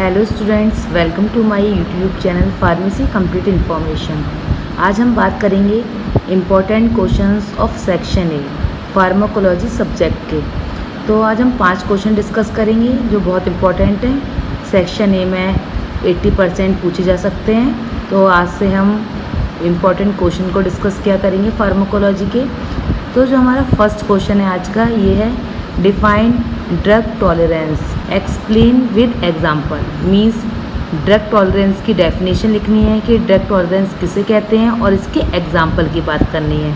Hello students, welcome to my YouTube channel pharmacy complete information. आज हम बात करेंगे important questions of section A pharmacology subject के। तो आज हम 5 क्वेश्चन डिस्कस करेंगे जो बहुत इम्पॉर्टेंट हैं। सेक्शन ए में 80% पूछे जा सकते हैं। तो आज से हम इम्पॉर्टेंट क्वेश्चन को डिस्कस किया करेंगे फार्माकोलॉजी के। तो जो हमारा फर्स्ट क्वेश्चन है आज का, ये है define drug tolerance, explain with example. Means drug tolerance की डेफिनेशन लिखनी है कि ड्रग टॉलरेंस किसे कहते हैं और इसके एग्जाम्पल की बात करनी है।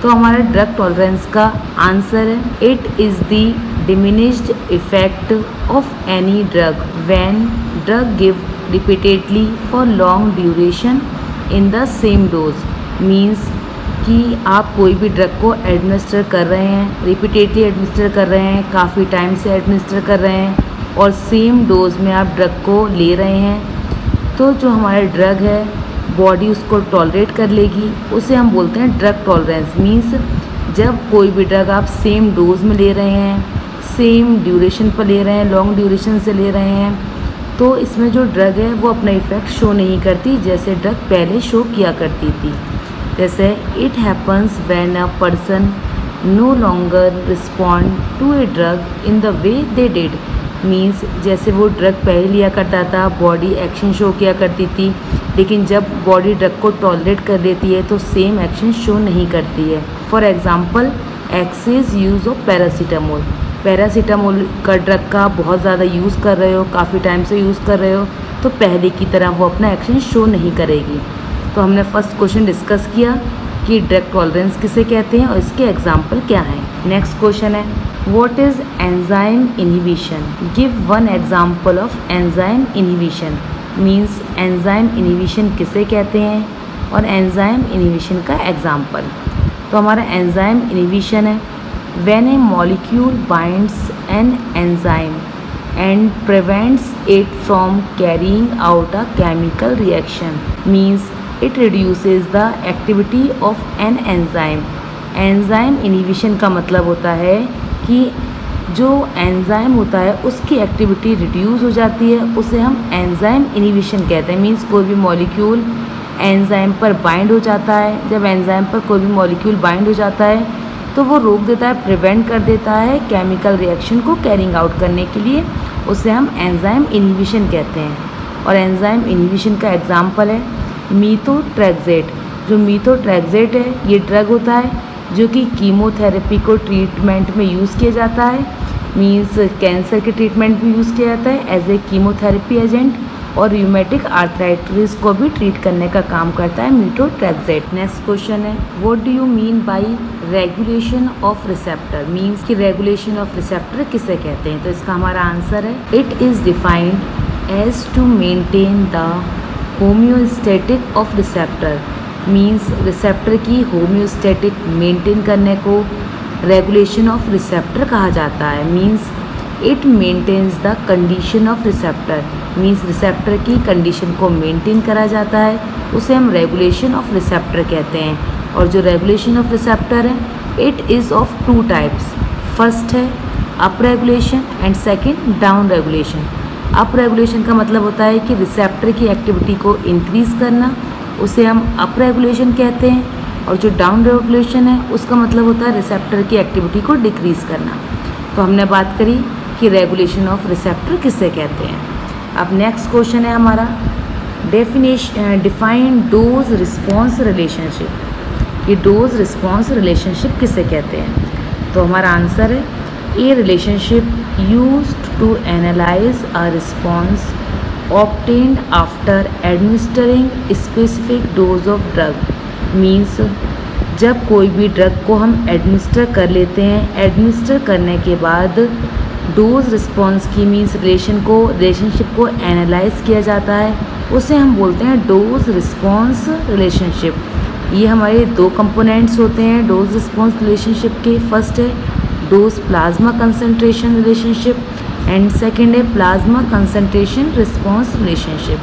तो हमारा ड्रग टॉलरेंस का आंसर है it is the diminished effect of any drug when drug give repeatedly for long duration in the same dose. Means कि आप कोई भी ड्रग को एडमिनिस्टर कर रहे हैं, रिपीटेडली एडमिनिस्टर कर रहे हैं, काफ़ी टाइम से एडमिनिस्टर कर रहे हैं और सेम डोज में आप ड्रग को ले रहे हैं, तो जो हमारा ड्रग है बॉडी उसको टॉलरेट कर लेगी, उसे हम बोलते हैं ड्रग टॉलरेंस। मीन्स जब कोई भी ड्रग आप सेम डोज में ले रहे हैं, सेम ड्यूरेशन पर ले रहे हैं, लॉन्ग ड्यूरेशन से ले रहे हैं, तो इसमें जो ड्रग है वो अपना इफ़ेक्ट शो नहीं करती जैसे ड्रग पहले शो किया करती थी। जैसे it happens when a person no longer respond to a drug in the way they did. Means जैसे वो ड्रग पहले लिया करता था, बॉडी एक्शन शो किया करती थी, लेकिन जब बॉडी ड्रग को टॉलरेट कर लेती है तो सेम एक्शन शो नहीं करती है। For example excess use of paracetamol. Paracetamol का ड्रग का बहुत ज़्यादा यूज़ कर रहे हो, काफ़ी टाइम से यूज़ कर रहे हो, तो पहले की तरह वो अपना एक्शन शो नहीं करेगी। तो हमने फर्स्ट क्वेश्चन डिस्कस किया कि ड्रग टॉलरेंस किसे कहते हैं और इसके एग्जाम्पल क्या हैं। नेक्स्ट क्वेश्चन है what is enzyme inhibition, give one example of enzyme inhibition. Means enzyme inhibition किसे कहते हैं और एंजाइम इनहिबिशन का एग्जाम्पल। तो हमारा एंजाइम इनहिबिशन है when A molecule binds an enzyme and prevents it from carrying out a chemical reaction. Means it reduces the activity of an enzyme. Enzyme inhibition का मतलब होता है कि जो एंजाइम होता है उसकी एक्टिविटी रिड्यूस हो जाती है, उसे हम एंजाइम इनहिबिशन कहते हैं। मीन्स कोई भी मॉलिक्यूल एंजाइम पर बाइंड हो जाता है, जब एंजाइम पर कोई भी मॉलिक्यूल बाइंड हो जाता है तो वो रोक देता है, प्रिवेंट कर देता है केमिकल रिएक्शन को कैरिंग आउट करने के लिए, उसे हम एंजाइम इनहिबिशन कहते हैं। और एंजाइम इनहिबिशन का एग्जांपल है मीथोट्रेक्सेट। जो मीथोट्रेक्सेट है ये ड्रग होता है जो कि कीमोथेरेपी को ट्रीटमेंट में यूज़ किया जाता है। मीन्स कैंसर के ट्रीटमेंट में यूज़ किया जाता है एज ए कीमोथेरेपी एजेंट, और र्यूमेटिक आर्थराइटिस को भी ट्रीट करने का काम करता है मीथोट्रेक्सेट। नेक्स्ट क्वेश्चन है what do you mean by regulation of receptor. Means कि रेगुलेशन ऑफ रिसेप्टर किसे कहते हैं। तो इसका हमारा आंसर है it is defined as to maintain the homeostatic of receptor. Means receptor की होम्योस्टैटिक मेंटेन करने को रेगुलेशन ऑफ रिसेप्टर कहा जाता है। Means it maintains the condition of receptor. Means receptor की कंडीशन को मेंटेन करा जाता है, उसे हम रेगुलेशन ऑफ रिसेप्टर कहते हैं। और जो रेगुलेशन ऑफ रिसेप्टर है it is of 2 types. First है up regulation and second down regulation. Up regulation का मतलब होता है कि रिसेप्टर की एक्टिविटी को इंक्रीज़ करना, उसे हम अप रेगुलेशन कहते हैं। और जो डाउन रेगुलेशन है उसका मतलब होता है रिसेप्टर की एक्टिविटी को डिक्रीज़ करना। तो हमने बात करी कि रेगुलेशन ऑफ रिसेप्टर किसे कहते हैं। अब नेक्स्ट क्वेश्चन है हमारा डिफाइन डोज रिस्पॉन्स रिलेशनशिप। ये डोज रिस्पॉन्स रिलेशनशिप किसे कहते हैं। तो हमारा आंसर है a relationship used to analyse a response obtained after administering specific dose of drug. Means जब कोई भी ड्रग को हम एडमिनिस्टर कर लेते हैं, एडमिनिस्टर करने के बाद डोज रिस्पॉन्स की मीन्स रिलेशनशिप को एनालाइज किया जाता है, उसे हम बोलते हैं डोज रिस्पॉन्स रिलेशनशिप। ये हमारे 2 कंपोनेंट्स होते हैं डोज रिस्पॉन्स रिलेशनशिप के। फर्स्ट है dose plasma concentration relationship and second है प्लाज्मा कंसंट्रेशन रिस्पॉन्स रिलेशनशिप।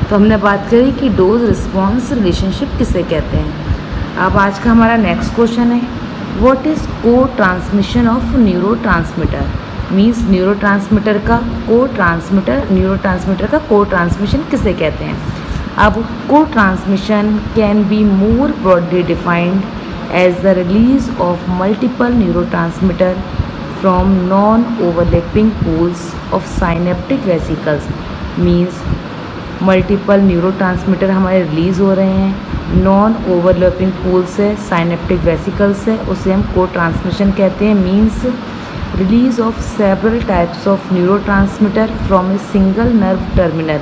तो हमने बात करी कि डोज रिस्पॉन्स रिलेशनशिप किसे कहते हैं। अब आज का हमारा नेक्स्ट क्वेश्चन है what is cotransmission of neurotransmitter. Means neurotransmitter का को ट्रांसमिशन किसे कहते हैं। अब cotransmission can be more broadly defined as the release of multiple neurotransmitter from non overlapping pools of synaptic vesicles. Means multiple neurotransmitter हमारे release हो रहे हैं non overlapping pool से, साइनेप्टिक वेसिकल से, उसे हम को ट्रांसमिशन कहते हैं। Means release of several types of neurotransmitter from a single nerve terminal.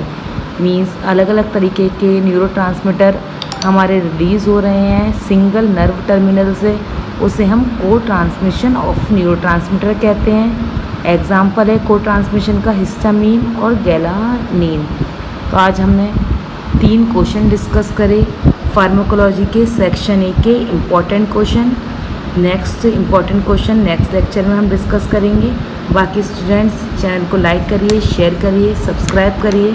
Means अलग अलग तरीके के न्यूरोट्रांसमीटर हमारे रिलीज़ हो रहे हैं सिंगल नर्व टर्मिनल से, उसे हम को ट्रांसमिशन ऑफ न्यूरोट्रांसमीटर कहते हैं। एग्जाम्पल है को ट्रांसमिशन का हिस्टामीन और गैलानीन। तो आज हमने 3 क्वेश्चन डिस्कस करे फार्माकोलॉजी के सेक्शन ए के important question. Next important question next lecture में हम डिस्कस करेंगे। बाकी स्टूडेंट्स चैनल को लाइक करिए, शेयर करिए, सब्सक्राइब करिए।